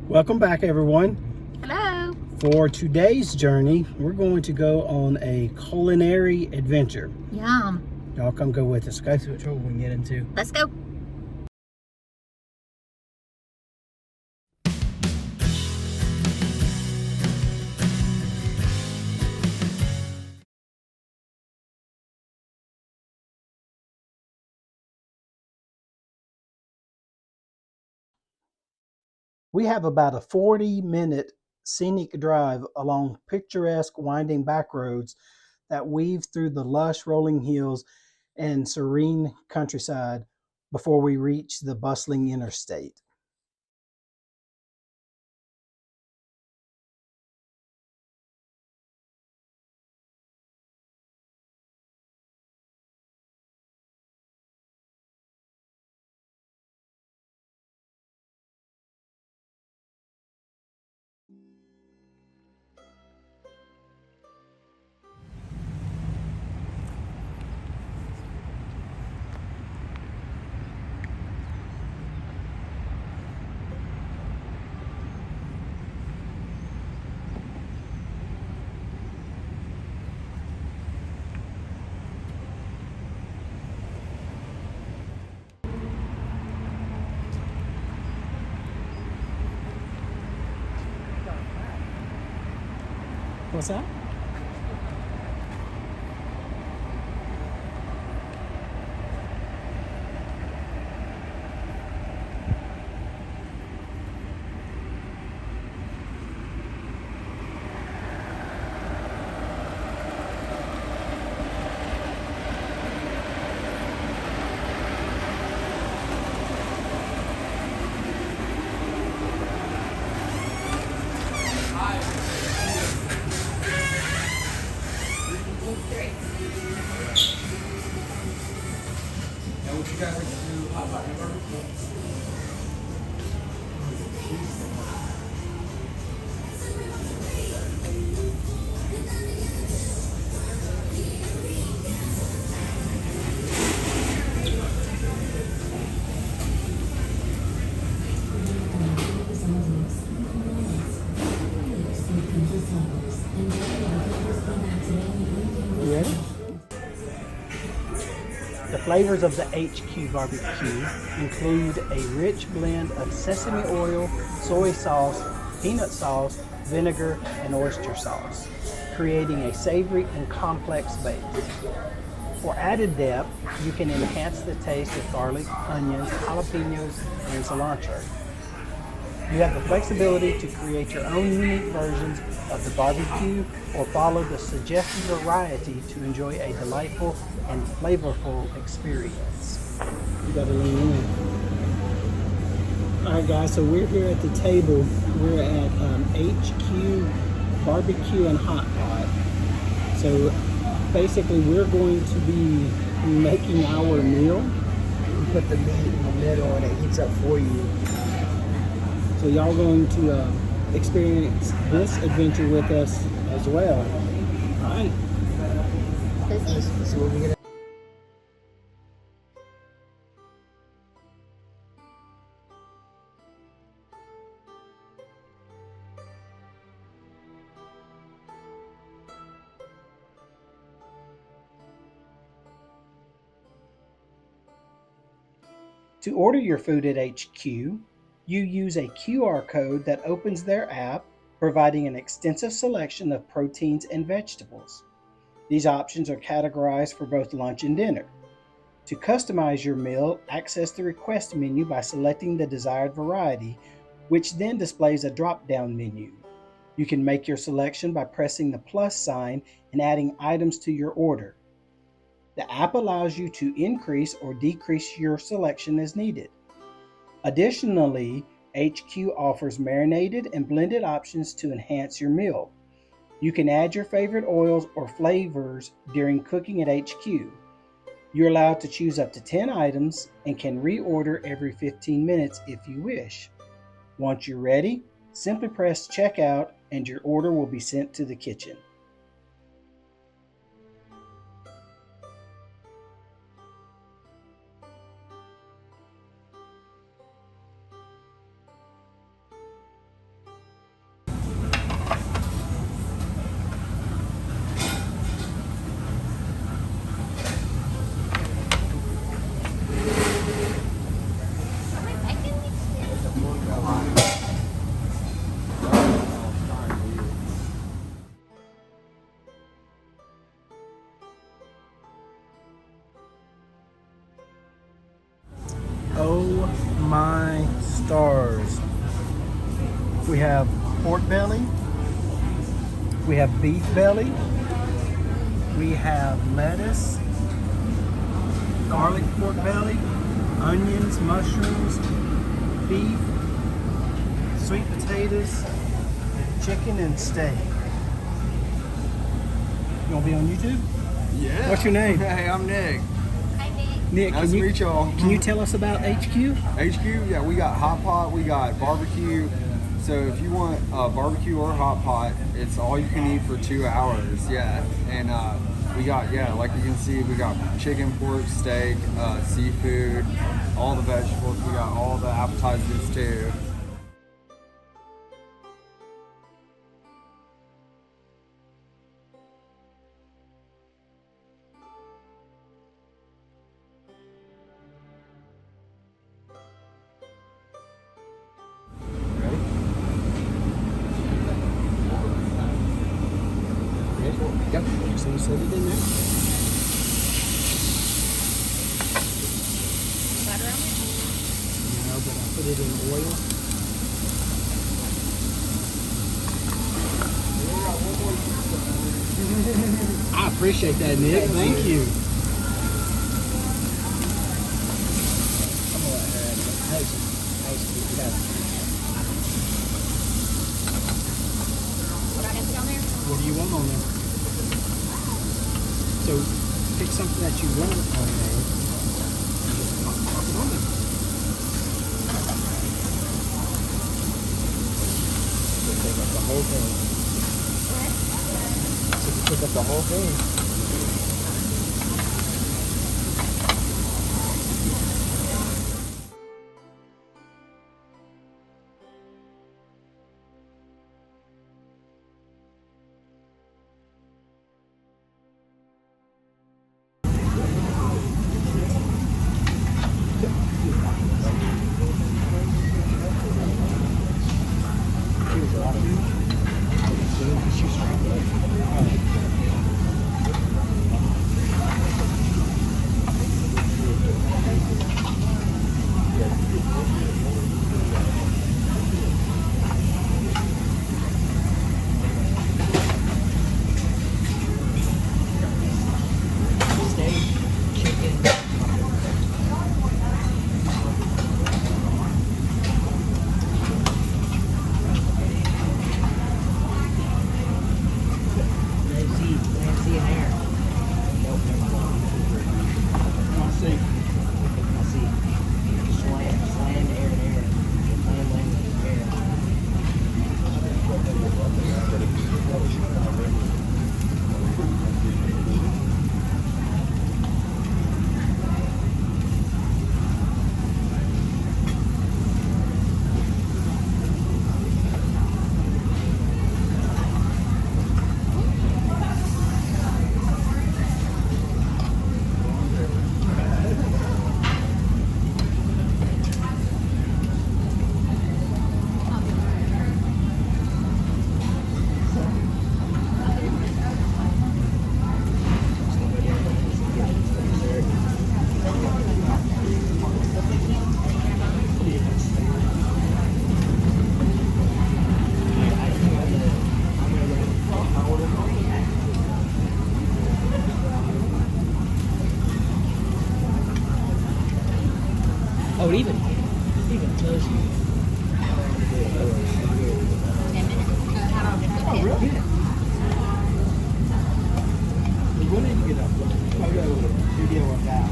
Welcome back, everyone. Hello. For today's journey, we're going to go on a culinary adventure. Yum. Y'all come go with us, okay? See what trouble we can get into. Let's go. We have about a 40-minute scenic drive along picturesque winding back roads that weave through the lush rolling hills and serene countryside before we reach the bustling interstate. What's that? Now, would you guys like to do hot pot hamburger? You ready? The flavors of the HQ barbecue include a rich blend of sesame oil, soy sauce, peanut sauce, vinegar, and oyster sauce, creating a savory and complex base. For added depth, you can enhance the taste with garlic, onions, jalapenos, and cilantro. You have the flexibility to create your own unique versions of the barbecue or follow the suggested variety to enjoy a delightful and flavorful experience. You gotta lean in. All right, guys, so we're here at the table. We're at HQ Barbecue and Hot Pot. So basically, we're going to be making our meal. You put the meat in the middle and it heats up for you. So y'all going to experience this adventure with us as well. All right. Let's see what we get. To order your food at HQ, you use a QR code that opens their app, providing an extensive selection of proteins and vegetables. These options are categorized for both lunch and dinner. To customize your meal, access the request menu by selecting the desired variety, which then displays a drop down menu. You can make your selection by pressing the plus sign and adding items to your order. The app allows you to increase or decrease your selection as needed. Additionally, HQ offers marinated and blended options to enhance your meal. You can add your favorite oils or flavors during cooking at HQ. You're allowed to choose up to 10 items and can reorder every 15 minutes if you wish. Once you're ready, simply press checkout and your order will be sent to the kitchen. We have pork belly. We have beef belly. We have lettuce, garlic pork belly, onions, mushrooms, beef, sweet potatoes, chicken, and steak. You want to be on YouTube? Yeah. What's your name? Hey, I'm Nick. Nick, Nice to meet y'all. Can you tell us about HQ? HQ, yeah, we got hot pot, we got barbecue. So if you want barbecue or hot pot, it's all you can eat for 2 hours. Yeah, and we got, yeah, like you can see, we got chicken, pork, steak, seafood, all the vegetables. We got all the appetizers too. Yep. So you set it in there. Butter on it? No, but I put it in oil. I appreciate that, Nick. Thank you. I'm gonna let her have it. What I have down there? What do you want on there? So pick something that you want on there. And just pop it on there. Pick up the whole thing. So you pick up the whole thing. Oh, it even tells you. 10 minutes. How long did it Oh, take? really? We need to get a photo video of that.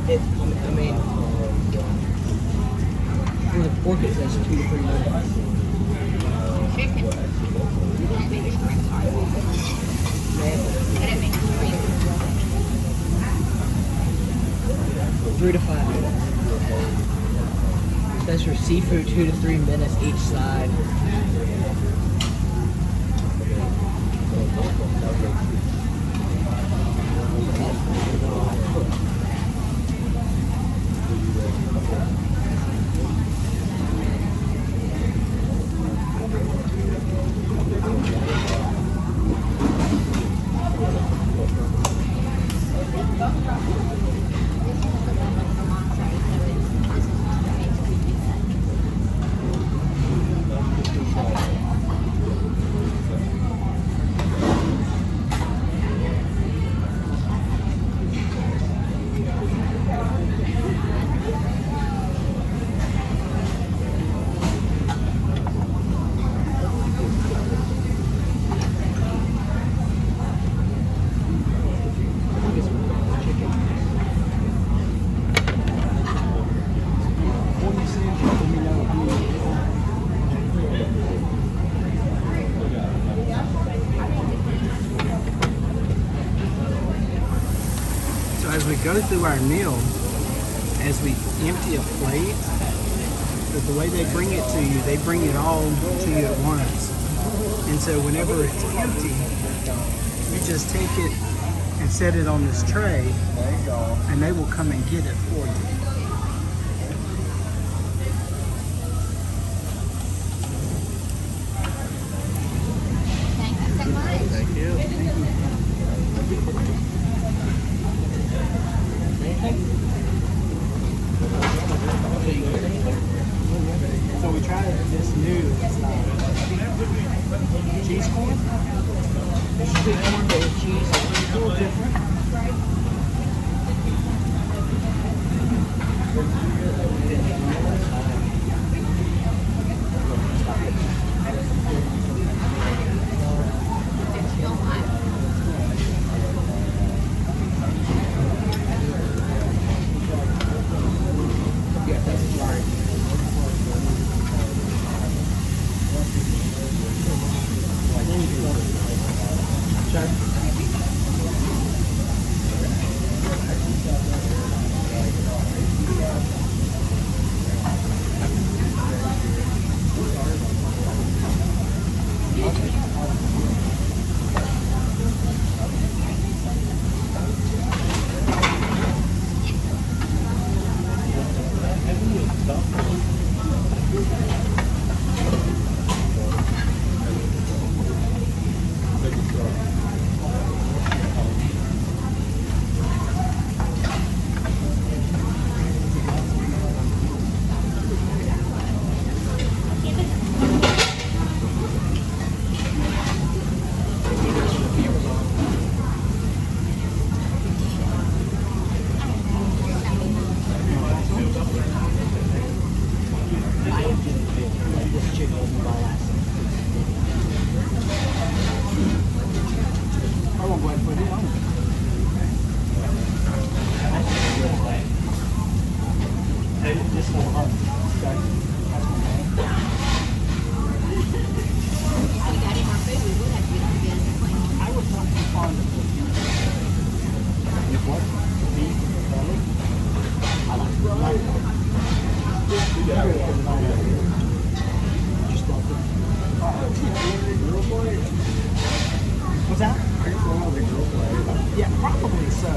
I mean, for the pork it says 2 to 3 minutes. Chicken. That made it quick. That didn't make it quick. 3 to 5 minutes. It says for seafood 2 to 3 minutes each side. go through our meal, as we empty a plate, but the way they bring it to you, they bring it all to you at once. And so whenever it's empty, you just take it and set it on this tray, and they will come and get it for you. Thank you so much. Thank you. So we tried this new cheese corn. It's sweet corn based cheese. It's a little different. What's that? Yeah, probably so.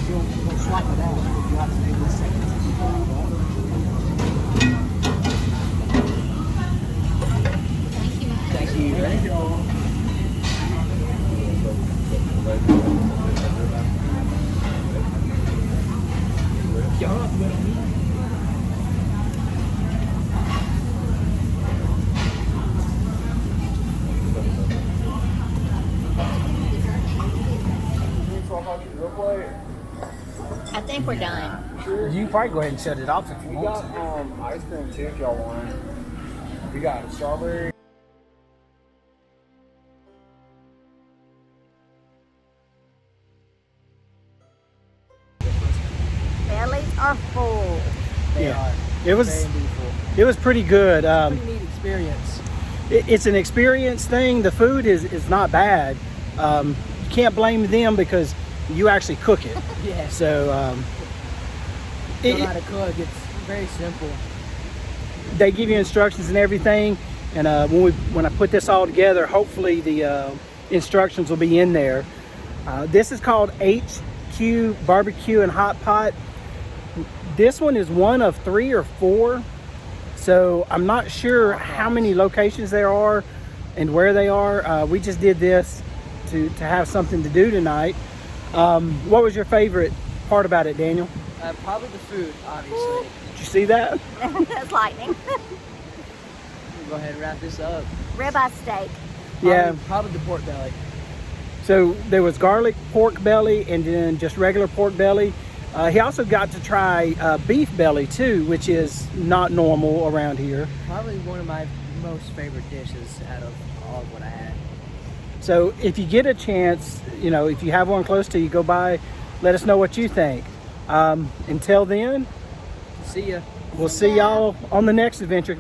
You'll swap it out. You have to do this second. Thank you. Thank you. I think we're done. You can probably go ahead and shut it off if you We want got to. ice cream too if y'all want. We got strawberry. Bellies are full. They Yeah. are. It was Very beautiful. it was pretty good. Pretty neat experience. It's an experience thing. The food is not bad. You can't blame them because you actually cook it. Yeah. So Don't know how to cook. It's very simple. they give you instructions and everything. And when I put this all together, hopefully the instructions will be in there. This is called HQ Barbecue and Hot Pot. This one is one of 3 or 4. So I'm not sure how many locations there are and where they are. We just did this to have something to do tonight. What was your favorite part about it, Daniel? Probably the food, obviously. Did you see that? That's lightning. We'll go ahead and wrap this up. Ribeye steak. Yeah. Probably the pork belly. So there was garlic pork belly and then just regular pork belly. He also got to try beef belly too, which is not normal around here. Probably one of my most favorite dishes out of all of what I had. So if you get a chance, you know, if you have one close to you, go by, let us know what you think. Until then, See ya. we'll see y'all on the next adventure.